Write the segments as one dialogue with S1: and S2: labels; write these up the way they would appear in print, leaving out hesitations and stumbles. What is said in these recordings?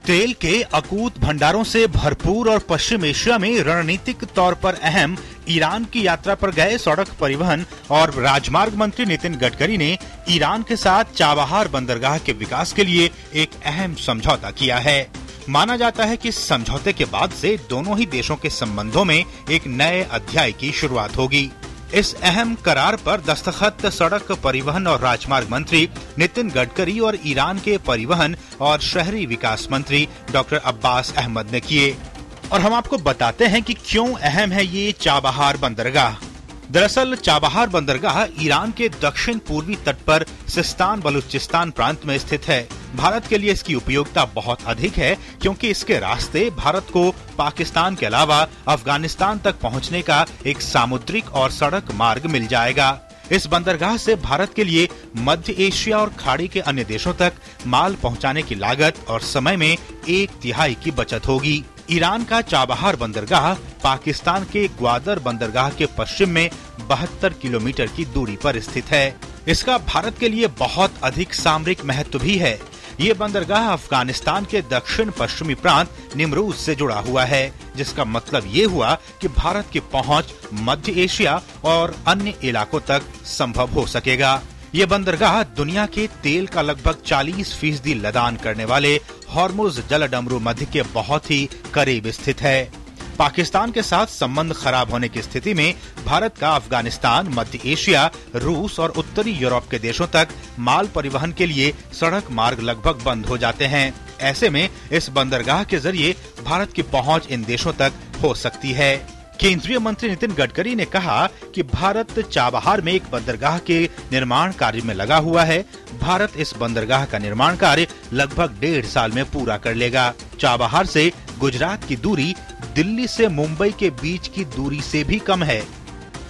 S1: तेल के अकूत भंडारों से भरपूर और पश्चिम एशिया में रणनीतिक तौर पर अहम ईरान की यात्रा पर गए सड़क परिवहन और राजमार्ग मंत्री नितिन गडकरी ने ईरान के साथ चाबहार बंदरगाह के विकास के लिए एक अहम समझौता किया है। माना जाता है कि इस समझौते के बाद से दोनों ही देशों के संबंधों में एक नए अध्याय की शुरुआत होगी। इस अहम करार पर दस्तखत सड़क परिवहन और राजमार्ग मंत्री नितिन गडकरी और ईरान के परिवहन और शहरी विकास मंत्री डॉक्टर अब्बास अहमद ने किए। और हम आपको बताते हैं कि क्यों अहम है ये चाबहार बंदरगाह। दरअसल चाबहार बंदरगाह ईरान के दक्षिण पूर्वी तट पर सिस्तान बलूचिस्तान प्रांत में स्थित है। भारत के लिए इसकी उपयोगिता बहुत अधिक है क्योंकि इसके रास्ते भारत को पाकिस्तान के अलावा अफगानिस्तान तक पहुंचने का एक सामुद्रिक और सड़क मार्ग मिल जाएगा। इस बंदरगाह से भारत के लिए मध्य एशिया और खाड़ी के अन्य देशों तक माल पहुंचाने की लागत और समय में 1/3 की बचत होगी। ईरान का चाबहार बंदरगाह पाकिस्तान के ग्वादर बंदरगाह के पश्चिम में 72 किलोमीटर की दूरी पर स्थित है। इसका भारत के लिए बहुत अधिक सामरिक महत्व भी है। ये बंदरगाह अफगानिस्तान के दक्षिण पश्चिमी प्रांत निमरूज से जुड़ा हुआ है, जिसका मतलब ये हुआ कि भारत की पहुंच मध्य एशिया और अन्य इलाकों तक संभव हो सकेगा। ये बंदरगाह दुनिया के तेल का लगभग 40% लदान करने वाले हॉर्मुज जलडमरू मध्य के बहुत ही करीब स्थित है। पाकिस्तान के साथ संबंध खराब होने की स्थिति में भारत का अफगानिस्तान, मध्य एशिया, रूस और उत्तरी यूरोप के देशों तक माल परिवहन के लिए सड़क मार्ग लगभग बंद हो जाते हैं। ऐसे में इस बंदरगाह के जरिए भारत की पहुंच इन देशों तक हो सकती है। केंद्रीय मंत्री नितिन गडकरी ने कहा कि भारत चाबहार में एक बंदरगाह के निर्माण कार्य में लगा हुआ है। भारत इस बंदरगाह का निर्माण कार्य लगभग 1.5 साल में पूरा कर लेगा। चाबहार से गुजरात की दूरी दिल्ली से मुंबई के बीच की दूरी से भी कम है।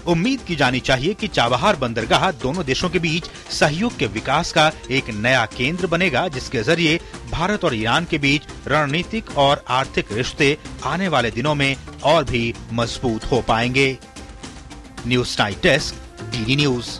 S1: उम्मीद की जानी चाहिए कि चाबहार बंदरगाह दोनों देशों के बीच सहयोग के विकास का एक नया केंद्र बनेगा, जिसके जरिए भारत और ईरान के बीच रणनीतिक और आर्थिक रिश्ते आने वाले दिनों में और भी मजबूत हो पाएंगे। News night desk, DD news.